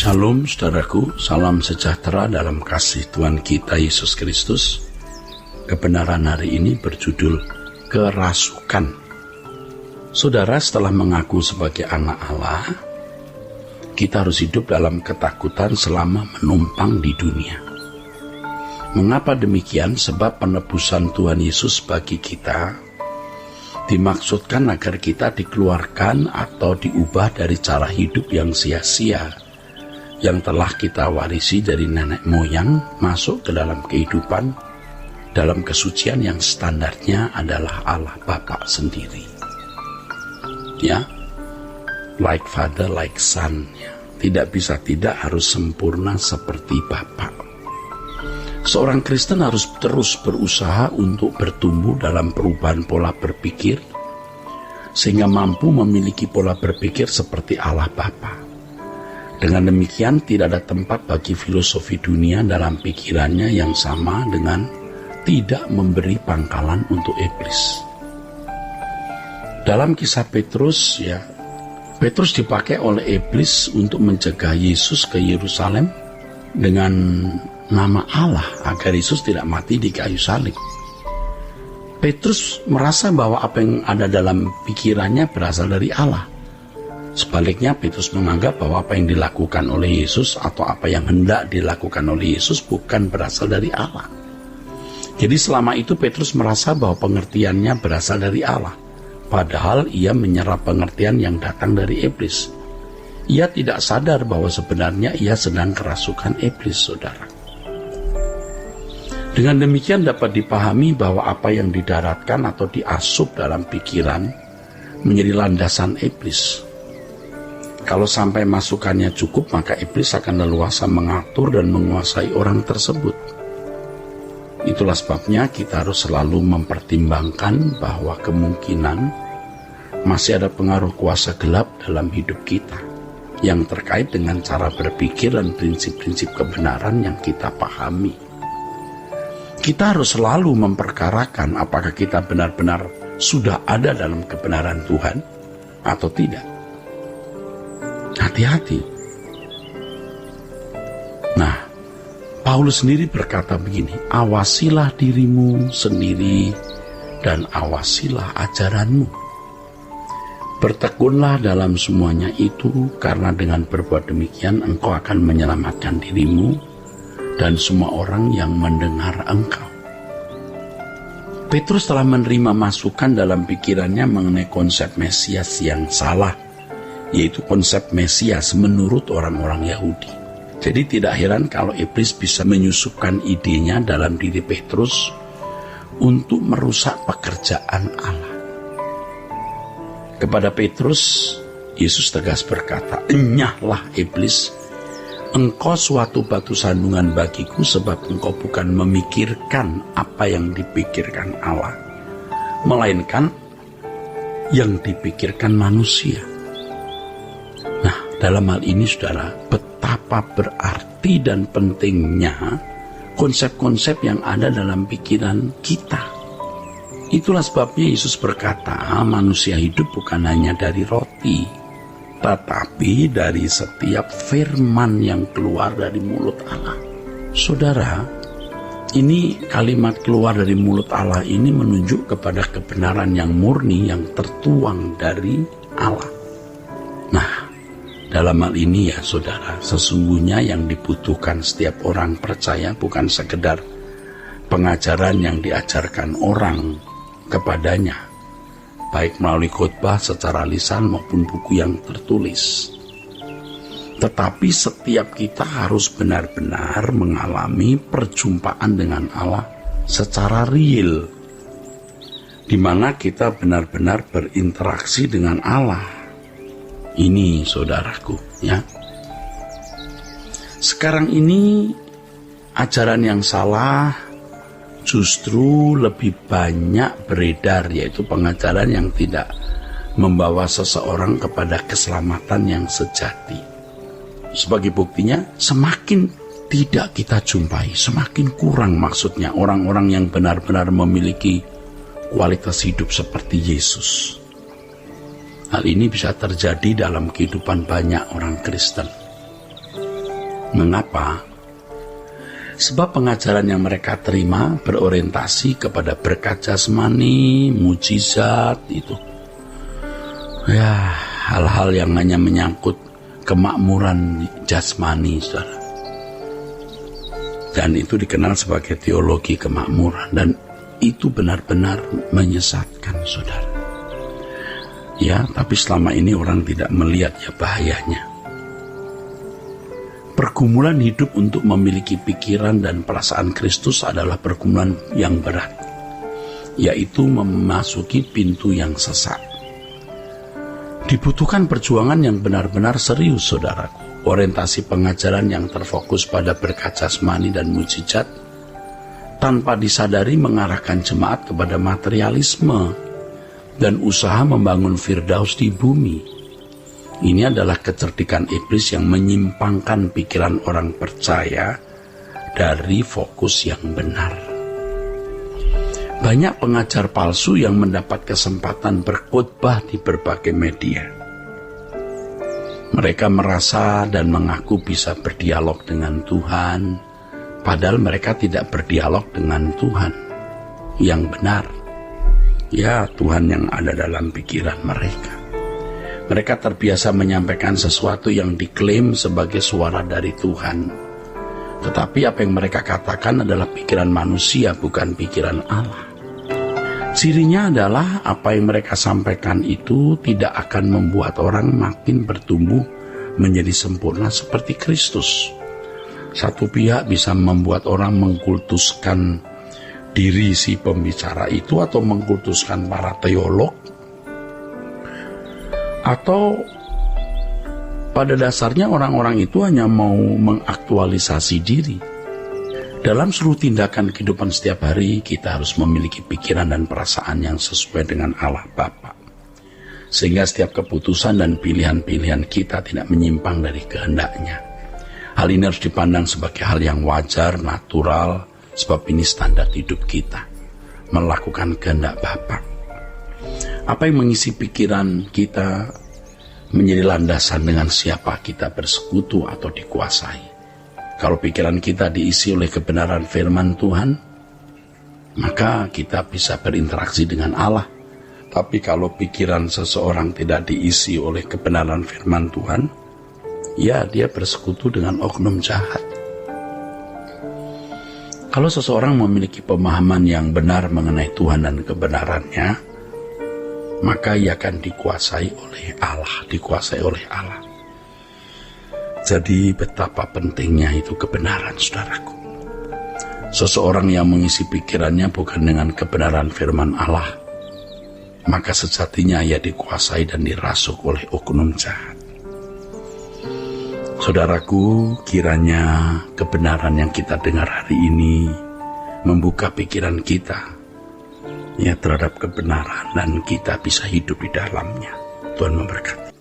Shalom saudaraku, salam sejahtera dalam kasih Tuhan kita Yesus Kristus. Kebenaran hari ini berjudul kerasukan. Saudara, setelah mengaku sebagai anak Allah, kita harus hidup dalam ketakutan selama menumpang di dunia. Mengapa demikian? Sebab penebusan Tuhan Yesus bagi kita dimaksudkan agar kita dikeluarkan atau diubah dari cara hidup yang sia-sia yang telah kita warisi dari nenek moyang, masuk ke dalam kehidupan dalam kesucian yang standarnya adalah Allah Bapa sendiri. Ya, like father, like son. Ya. Tidak bisa tidak, harus sempurna seperti Bapa. Seorang Kristen harus terus berusaha untuk bertumbuh dalam perubahan pola berpikir sehingga mampu memiliki pola berpikir seperti Allah Bapa. Dengan demikian tidak ada tempat bagi filosofi dunia dalam pikirannya yang sama dengan tidak memberi pangkalan untuk iblis. Dalam kisah Petrus, Petrus dipakai oleh iblis untuk mencegah Yesus ke Yerusalem dengan nama Allah agar Yesus tidak mati di kayu salib. Petrus merasa bahwa apa yang ada dalam pikirannya berasal dari Allah. Sebaliknya, Petrus menganggap bahwa apa yang dilakukan oleh Yesus atau apa yang hendak dilakukan oleh Yesus bukan berasal dari Allah. Jadi selama itu Petrus merasa bahwa pengertiannya berasal dari Allah, padahal ia menyerap pengertian yang datang dari iblis. Ia tidak sadar bahwa sebenarnya ia sedang kerasukan iblis, saudara. Dengan demikian dapat dipahami bahwa apa yang didaratkan atau diasup dalam pikiran menjadi landasan iblis. Kalau sampai masukannya cukup, maka iblis akan leluasa mengatur dan menguasai orang tersebut. Itulah sebabnya kita harus selalu mempertimbangkan bahwa kemungkinan masih ada pengaruh kuasa gelap dalam hidup kita yang terkait dengan cara berpikir dan prinsip-prinsip kebenaran yang kita pahami. Kita harus selalu memperkarakan apakah kita benar-benar sudah ada dalam kebenaran Tuhan atau tidak. Hati-hati. Nah, Paulus sendiri berkata begini, awasilah dirimu sendiri dan awasilah ajaranmu. Bertekunlah dalam semuanya itu, karena dengan berbuat demikian engkau akan menyelamatkan dirimu dan semua orang yang mendengar engkau. Petrus telah menerima masukan dalam pikirannya mengenai konsep Mesias yang salah, yaitu konsep Mesias menurut orang-orang Yahudi. Jadi tidak heran kalau iblis bisa menyusupkan idenya dalam diri Petrus untuk merusak pekerjaan Allah. Kepada Petrus, Yesus tegas berkata, "Enyahlah iblis, engkau suatu batu sandungan bagiku, sebab engkau bukan memikirkan apa yang dipikirkan Allah, melainkan yang dipikirkan manusia." Dalam hal ini, saudara, betapa berarti dan pentingnya konsep-konsep yang ada dalam pikiran kita. Itulah sebabnya Yesus berkata, manusia hidup bukan hanya dari roti, tetapi dari setiap firman yang keluar dari mulut Allah. Saudara, ini kalimat keluar dari mulut Allah ini menunjuk kepada kebenaran yang murni yang tertuang dari Allah. Nah, dalam hal ini ya saudara, sesungguhnya yang dibutuhkan setiap orang percaya bukan sekedar pengajaran yang diajarkan orang kepadanya, baik melalui khotbah secara lisan maupun buku yang tertulis. Tetapi setiap kita harus benar-benar mengalami perjumpaan dengan Allah secara real, di mana kita benar-benar berinteraksi dengan Allah. Ini saudaraku, ya. Sekarang ini ajaran yang salah justru lebih banyak beredar, yaitu pengajaran yang tidak membawa seseorang kepada keselamatan yang sejati. Sebagai buktinya, semakin tidak kita jumpai, semakin kurang maksudnya orang-orang yang benar-benar memiliki kualitas hidup seperti Yesus. Hal ini bisa terjadi dalam kehidupan banyak orang Kristen. Mengapa? Sebab pengajaran yang mereka terima berorientasi kepada berkat jasmani, mujizat itu. Ya, hal-hal yang hanya menyangkut kemakmuran jasmani, saudara. Dan itu dikenal sebagai teologi kemakmuran, dan itu benar-benar menyesatkan, saudara. Ya, tapi selama ini orang tidak melihat ya bahayanya. Pergumulan hidup untuk memiliki pikiran dan perasaan Kristus adalah pergumulan yang berat, yaitu memasuki pintu yang sesat. Dibutuhkan perjuangan yang benar-benar serius, saudaraku. Orientasi pengajaran yang terfokus pada berkat jasmani dan mujizat, tanpa disadari mengarahkan jemaat kepada materialisme dan usaha membangun firdaus di bumi. Ini adalah kecerdikan iblis yang menyimpangkan pikiran orang percaya dari fokus yang benar. Banyak pengajar palsu yang mendapat kesempatan berkhotbah di berbagai media. Mereka merasa dan mengaku bisa berdialog dengan Tuhan, padahal mereka tidak berdialog dengan Tuhan yang benar. Ya, Tuhan yang ada dalam pikiran mereka. Mereka terbiasa menyampaikan sesuatu yang diklaim sebagai suara dari Tuhan. Tetapi apa yang mereka katakan adalah pikiran manusia, bukan pikiran Allah. Cirinya adalah apa yang mereka sampaikan itu tidak akan membuat orang makin bertumbuh menjadi sempurna seperti Kristus. Satu pihak bisa membuat orang mengkultuskan diri si pembicara itu, atau mengkultuskan para teolog, atau pada dasarnya orang-orang itu hanya mau mengaktualisasi diri. Dalam seluruh tindakan kehidupan setiap hari, kita harus memiliki pikiran dan perasaan yang sesuai dengan Allah Bapa, sehingga setiap keputusan dan pilihan-pilihan kita tidak menyimpang dari kehendaknya. Hal ini harus dipandang sebagai hal yang wajar, natural, sebab ini standar hidup kita, melakukan kehendak Bapa. Apa yang mengisi pikiran kita menjadi landasan dengan siapa kita bersekutu atau dikuasai. Kalau pikiran kita diisi oleh kebenaran firman Tuhan, maka kita bisa berinteraksi dengan Allah. Tapi kalau pikiran seseorang tidak diisi oleh kebenaran firman Tuhan, ya dia bersekutu dengan oknum jahat. Kalau seseorang memiliki pemahaman yang benar mengenai Tuhan dan kebenarannya, maka ia akan dikuasai oleh Allah. Jadi betapa pentingnya itu kebenaran, saudaraku. Seseorang yang mengisi pikirannya bukan dengan kebenaran firman Allah, maka sejatinya ia dikuasai dan dirasuk oleh oknum jahat. Saudaraku, kiranya kebenaran yang kita dengar hari ini membuka pikiran kita ya terhadap kebenaran, dan kita bisa hidup di dalamnya. Tuhan memberkati.